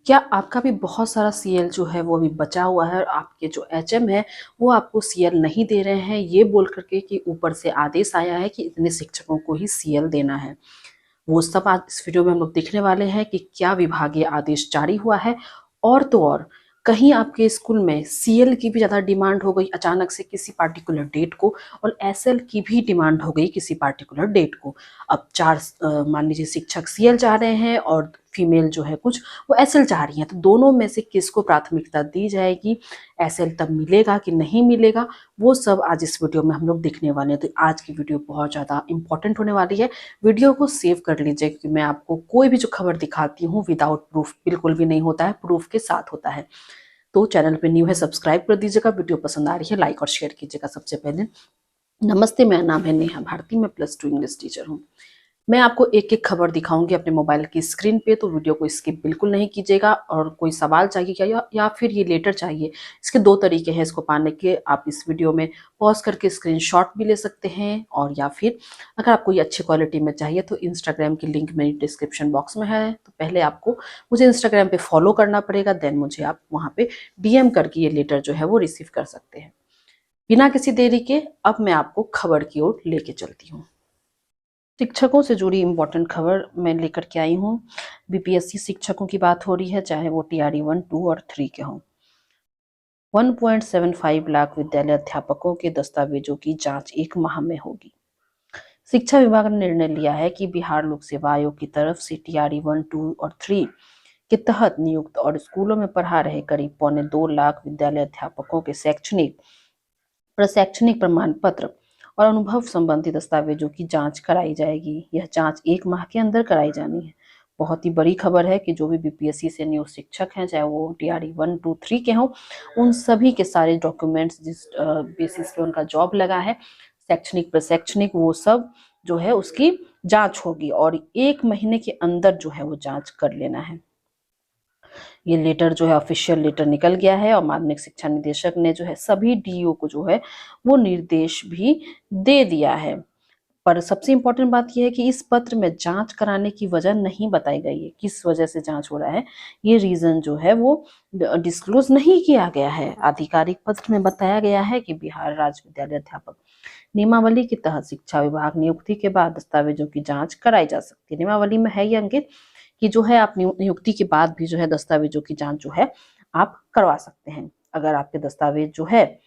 क्या आपका भी बहुत सारा सीएल जो है वो अभी बचा हुआ है और आपके जो एचएम है वो आपको सीएल नहीं दे रहे हैं, ये बोल करके कि ऊपर से आदेश आया है कि इतने शिक्षकों को ही सीएल देना है। वो सब आज इस वीडियो में हम लोग देखने वाले हैं कि क्या विभागीय आदेश जारी हुआ है। और तो और कहीं आपके स्कूल में सीएल की भी ज़्यादा डिमांड हो गई अचानक से किसी पार्टिकुलर डेट को, और एसएल की भी डिमांड हो गई किसी पार्टिकुलर डेट को। अब चार मान लीजिए शिक्षक सीएल चाह रहे हैं और फीमेल जो है कुछ वो एसएल चाह रही हैं, तो दोनों में से किसको प्राथमिकता दी जाएगी, एसएल तब मिलेगा कि नहीं मिलेगा, वो सब आज इस वीडियो में हम लोग देखने वाले हैं। तो आज की वीडियो बहुत ज़्यादा इंपॉर्टेंट होने वाली है। वीडियो को सेव कर लीजिए क्योंकि मैं आपको कोई भी जो खबर दिखाती हूँ विदाउट प्रूफ बिल्कुल भी नहीं होता है, प्रूफ के साथ होता है। तो चैनल पे न्यू है सब्सक्राइब कर दीजिएगा, वीडियो पसंद आ रही है लाइक और शेयर कीजिएगा। सबसे पहले नमस्ते, मेरा नाम है नेहा भारती, मैं +2 इंग्लिश टीचर हूँ। मैं आपको एक एक खबर दिखाऊंगी अपने मोबाइल की स्क्रीन पे, तो वीडियो को स्किप बिल्कुल नहीं कीजिएगा। और कोई सवाल चाहिए क्या या फिर ये लेटर चाहिए, इसके दो तरीके हैं इसको पाने के। आप इस वीडियो में पॉज करके स्क्रीनशॉट भी ले सकते हैं, और या फिर अगर आपको ये अच्छी क्वालिटी में चाहिए तो इंस्टाग्राम की लिंक मेरी डिस्क्रिप्शन बॉक्स में है। तो पहले आपको मुझे इंस्टाग्राम पे फॉलो करना पड़ेगा, देन मुझे आप वहाँ पे डीएम करके ये लेटर जो है वो रिसीव कर सकते हैं। बिना किसी देरी के अब मैं आपको खबर की ओर लेके चलती हूँ। शिक्षकों से जुड़ी इम्पोर्टेंट खबर मैं लेकर के आई हूँ। बीपीएससी शिक्षकों की बात हो रही है, चाहे वो टीआरई 1, 2 और 3 के हों। 1.75 लाख विद्यालय अध्यापकों के दस्तावेजों की जांच 1 माह में होगी। शिक्षा विभाग ने निर्णय लिया है कि बिहार लोक सेवा आयोग की तरफ से टीआरई 1, 2 और 3 के तहत नियुक्त और स्कूलों में पढ़ा रहे करीब 1.25 लाख विद्यालय अध्यापकों के शैक्षणिक, प्रशैक्षणिक प्रमाण पत्र और अनुभव संबंधी दस्तावेजों की जांच कराई जाएगी। यह जांच 1 माह के अंदर कराई जानी है। बहुत ही बड़ी खबर है कि जो भी बीपीएससी से नियुक्त शिक्षक हैं, चाहे वो टीआरई 1, 2, 3 के हों, उन सभी के सारे डॉक्यूमेंट्स जिस बेसिस पे उनका जॉब लगा है, शैक्षणिक प्रशैक्षणिक, वो सब जो है उसकी जांच होगी और 1 महीने के अंदर जो है वो जांच कर लेना है। ये लेटर जो है ऑफिशियल लेटर निकल गया है और माध्यमिक शिक्षा निदेशक ने जो है सभी डीईओ को जो है वो निर्देश भी दे दिया है। पर सबसे इम्पोर्टेंट बात यह है कि इस पत्र में जांच कराने की वजह नहीं बताई गई है, किस वजह से जांच हो रहा है, ये रीजन जो है वो डिस्क्लोज नहीं किया गया है। आधिकारिक पत्र में बताया गया है कि बिहार राज्य विद्यालय अध्यापक नियमावली के तहत शिक्षा विभाग नियुक्ति के बाद दस्तावेजों की जांच कराई जा सकती है। नियमावली में है ये अंकित कि जो है आप नियुक्ति के बाद भी जो है दस्तावेजों की जांच जो है आप करवा सकते हैं। अगर आपके दस्तावेज जो है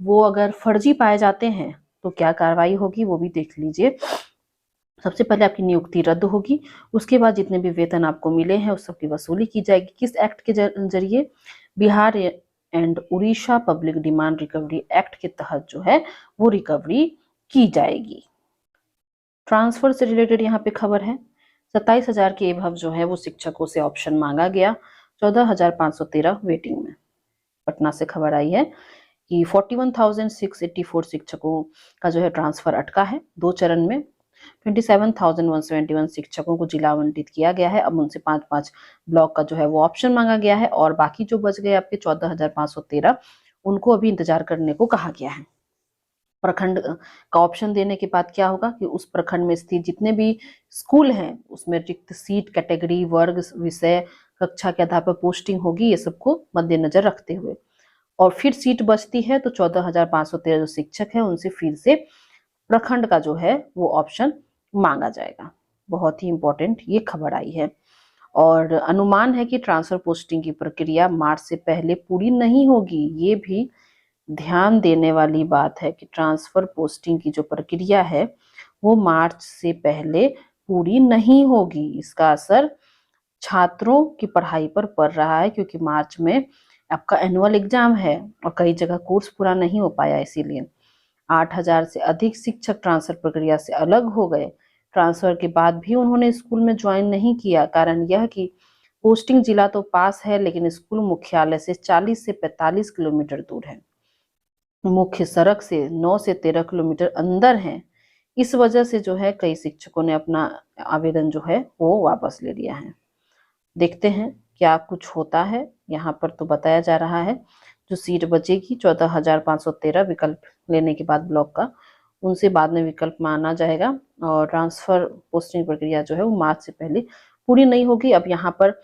वो अगर फर्जी पाए जाते हैं तो क्या कार्रवाई होगी वो भी देख लीजिए। सबसे पहले आपकी नियुक्ति रद्द होगी, उसके बाद जितने भी वेतन आपको मिले हैं उस सबकी वसूली की जाएगी। किस एक्ट के जरिए? Bihar and Orissa public demand recovery act के तहत जो है वो रिकवरी की जाएगी। ट्रांसफर से रिलेटेड यहाँ पे खबर है। 27,000 के एभव जो है वो शिक्षकों से ऑप्शन मांगा गया, 14,513 वेटिंग में। पटना से खबर आई है कि 41,684 शिक्षकों का जो है ट्रांसफर अटका है। 2 चरण में 27,171 शिक्षकों को जिला आवंटित किया गया है। अब उनसे 5-5 ब्लॉक का जो है वो ऑप्शन मांगा गया है और बाकी जो बच गए आपके 14,513 उनको अभी इंतजार करने को कहा गया है। प्रखंड का ऑप्शन देने के बाद क्या होगा कि उस प्रखंड में स्थित जितने भी स्कूल हैं उसमें रिक्त सीट, कैटेगरी, वर्ग, विषय, कक्षा के आधार पर पोस्टिंग होगी, ये सबको मद्देनजर रखते हुए। और फिर सीट बचती है तो 14,513 जो शिक्षक है उनसे फिर से प्रखंड का जो है वो ऑप्शन मांगा जाएगा। बहुत ही इंपॉर्टेंट ये खबर आई है। और अनुमान है कि ट्रांसफर पोस्टिंग की प्रक्रिया मार्च से पहले पूरी नहीं होगी। ये भी ध्यान देने वाली बात है कि ट्रांसफर पोस्टिंग की जो प्रक्रिया है वो मार्च से पहले पूरी नहीं होगी। इसका असर छात्रों की पढ़ाई पर पड़ रहा है क्योंकि मार्च में आपका एनुअल एग्जाम है और कई जगह कोर्स पूरा नहीं हो पाया, इसीलिए 8,000 से अधिक शिक्षक ट्रांसफर प्रक्रिया से अलग हो गए। ट्रांसफर के बाद भी उन्होंने स्कूल में ज्वाइन नहीं किया। कारण यह कि पोस्टिंग जिला तो पास है लेकिन स्कूल मुख्यालय से 40 से 45 किलोमीटर दूर है, मुख्य सड़क से 9 से 13 किलोमीटर अंदर है। इस वजह से जो है कई शिक्षकों ने अपना आवेदन जो है वो वापस ले लिया है। देखते हैं क्या कुछ होता है। यहाँ पर तो बताया जा रहा है जो सीट बचेगी 14,513 विकल्प लेने के बाद ब्लॉक का, उनसे बाद में विकल्प माना जाएगा और ट्रांसफर पोस्टिंग प्रक्रिया जो है वो मार्च से पहले पूरी नहीं होगी। अब यहाँ पर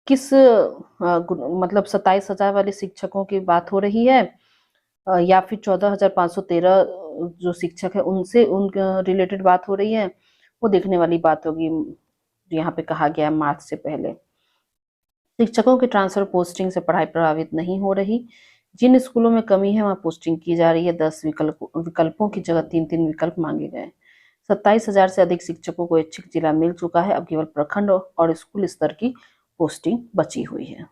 किस मतलब 27,000 वाले शिक्षकों की बात हो रही है या फिर 14,513 जो शिक्षक है उनसे उन रिलेटेड बात हो रही है, वो देखने वाली बात होगी। यहाँ पे कहा गया है मार्च से पहले। शिक्षकों के ट्रांसफर पोस्टिंग से पढ़ाई प्रभावित नहीं हो रही। जिन स्कूलों में कमी है वहां पोस्टिंग की जा रही है। 10 विकल्पों की जगह 3-3 विकल्प मांगे गए। 27,000 से अधिक शिक्षकों को इच्छित जिला मिल चुका है। अब केवल प्रखंड और स्कूल स्तर की पोस्टिंग बची हुई है।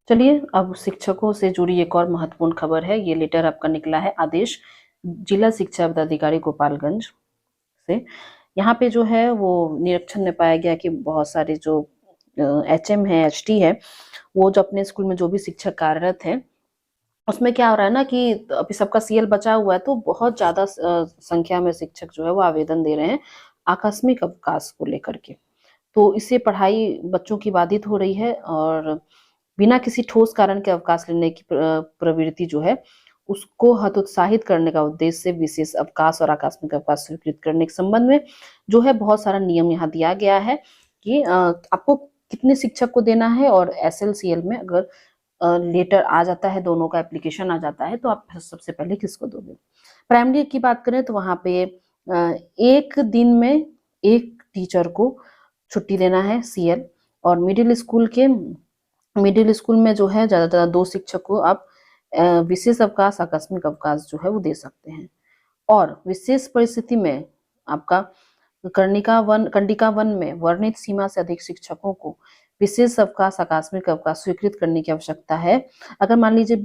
चलिए अब शिक्षकों से जुड़ी एक और महत्वपूर्ण खबर है। ये लेटर आपका निकला है आदेश जिला शिक्षा पदाधिकारी गोपालगंज से। यहाँ पे जो है वो निरीक्षण में पाया गया कि बहुत सारे जो HM है, HT है, वो जो अपने स्कूल में जो भी शिक्षक कार्यरत है उसमें क्या हो रहा है ना कि अभी सबका CL बचा हुआ है, तो बहुत ज्यादा संख्या में शिक्षक जो है वो आवेदन दे रहे हैं आकस्मिक अवकाश को लेकर के। तो इससे पढ़ाई बच्चों की बाधित हो रही है और बिना किसी ठोस कारण के अवकाश लेने की प्रवृत्ति जो है उसको हतोत्साहित करने का उद्देश्य से विशेष अवकाश और आकस्मिक अवकाश स्वीकृत करने के संबंध में जो है बहुत सारा नियम यहाँ दिया गया है कि आपको कितने शिक्षक को देना है, और SLCL में अगर लेटर आ जाता है, दोनों का एप्लीकेशन आ जाता है, तो आप सबसे पहले किसको दोगे। प्राइमरी की बात करें तो वहां पे एक दिन में एक टीचर को छुट्टी देना है CL, और मिडिल स्कूल में जो है ज्यादा से ज्यादा 2 शिक्षक को आप विशेष अवकाश आकस्मिक अवकाश जो है वो दे सकते हैं। और विशेष परिस्थिति में आपका कंडिका 1 में वर्णित सीमा से अधिक शिक्षकों को विशेष अवकाश आकस्मिक अवकाश स्वीकृत करने की आवश्यकता है। अगर मान लीजिए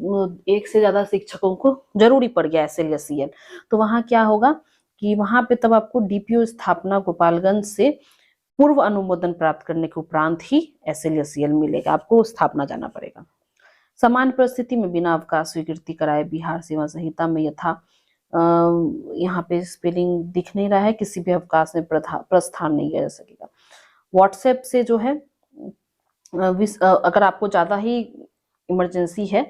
एक से ज्यादा शिक्षकों को जरूरी पड़ गया SL या CL, तो वहां क्या होगा कि वहां पे तब आपको DPO स्थापना गोपालगंज से पूर्व अनुमोदन प्राप्त करने के उपरांत ही SL या CL मिलेगा, आपको स्थापना जाना पड़ेगा। समान परिस्थिति में बिना अवकाश स्वीकृति कराए बिहार सेवा संहिता में यथा यहाँ पे स्पेलिंग दिख नहीं रहा है, किसी भी अवकाश में प्रस्थान नहीं किया जा सकेगा। व्हाट्सएप से जो है अगर आपको ज्यादा ही इमरजेंसी है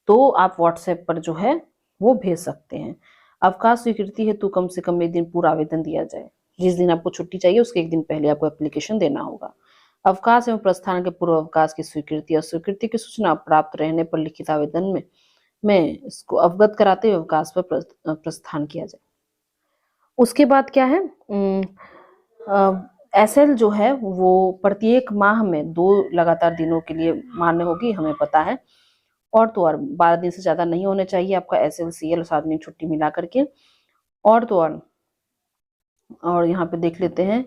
तो आप व्हाट्सएप पर जो है वो भेज सकते हैं। अवकाश स्वीकृति हेतु कम से कम एक दिन पूर्व आवेदन दिया जाए। जिस दिन आपको छुट्टी चाहिए उसके एक दिन पहले आपको एप्लीकेशन देना होगा। अवकाश एवं प्रस्थान के पूर्व अवकाश की स्वीकृति और स्वीकृति की सूचना प्राप्त रहने पर लिखित आवेदन में इसको अवगत कराते हुए अवकाश पर प्रस्थान किया जाए। उसके बाद क्या है, SL जो है वो प्रत्येक माह में 2 लगातार दिनों के लिए मान्य होगी, हमें पता है। और तो और 12 दिन से ज्यादा नहीं होने चाहिए आपका SL CL सार्वजनिक छुट्टी मिला करके। और तो और यहाँ पे देख लेते हैं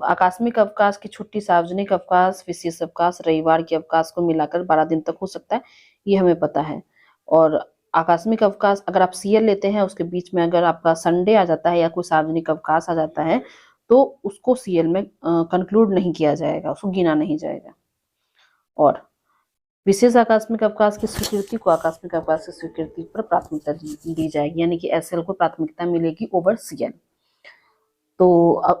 आकस्मिक अवकाश की छुट्टी, सार्वजनिक अवकाश, विशेष अवकाश, रविवार के अवकाश को मिलाकर 12 दिन तक हो सकता है, ये हमें पता है। और आकस्मिक अवकाश अगर आप CL लेते हैं उसके बीच में अगर आपका संडे आ जाता है या कोई सार्वजनिक अवकाश आ जाता है तो उसको CL में कंक्लूड नहीं किया जाएगा, उसको गिना नहीं जाएगा। और विशेष आकस्मिक अवकाश की स्वीकृति को आकस्मिक अवकाश की स्वीकृति पर प्राथमिकता दी जाएगी, यानी कि SL को प्राथमिकता मिलेगी ओवर CL। तो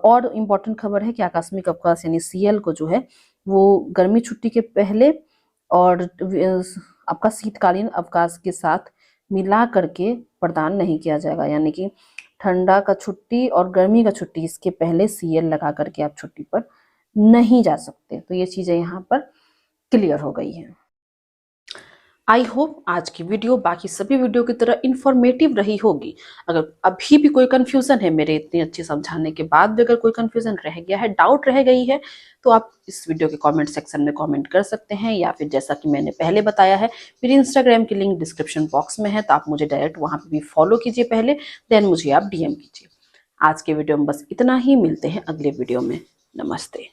और इम्पोर्टेंट खबर है कि आकस्मिक अवकाश यानी CL को जो है वो गर्मी छुट्टी के पहले और आपका शीतकालीन अवकाश के साथ मिला करके प्रदान नहीं किया जाएगा, यानी कि ठंडा का छुट्टी और गर्मी का छुट्टी इसके पहले CL लगा करके आप छुट्टी पर नहीं जा सकते। तो ये चीजें यहाँ पर क्लियर हो गई हैं। आई होप आज की वीडियो बाकी सभी वीडियो की तरह इंफॉर्मेटिव रही होगी। अगर अभी भी कोई कंफ्यूजन है, मेरे इतने अच्छे समझाने के बाद भी अगर कोई कंफ्यूजन रह गया है, डाउट रह गई है, तो आप इस वीडियो के कमेंट सेक्शन में कमेंट कर सकते हैं, या फिर जैसा कि मैंने पहले बताया है मेरे इंस्टाग्राम की लिंक डिस्क्रिप्शन बॉक्स में है, तो आप मुझे डायरेक्ट वहां पर भी फॉलो कीजिए पहले, देन मुझे आप DM कीजिए। आज के वीडियो में बस इतना ही, मिलते हैं अगले वीडियो में। नमस्ते।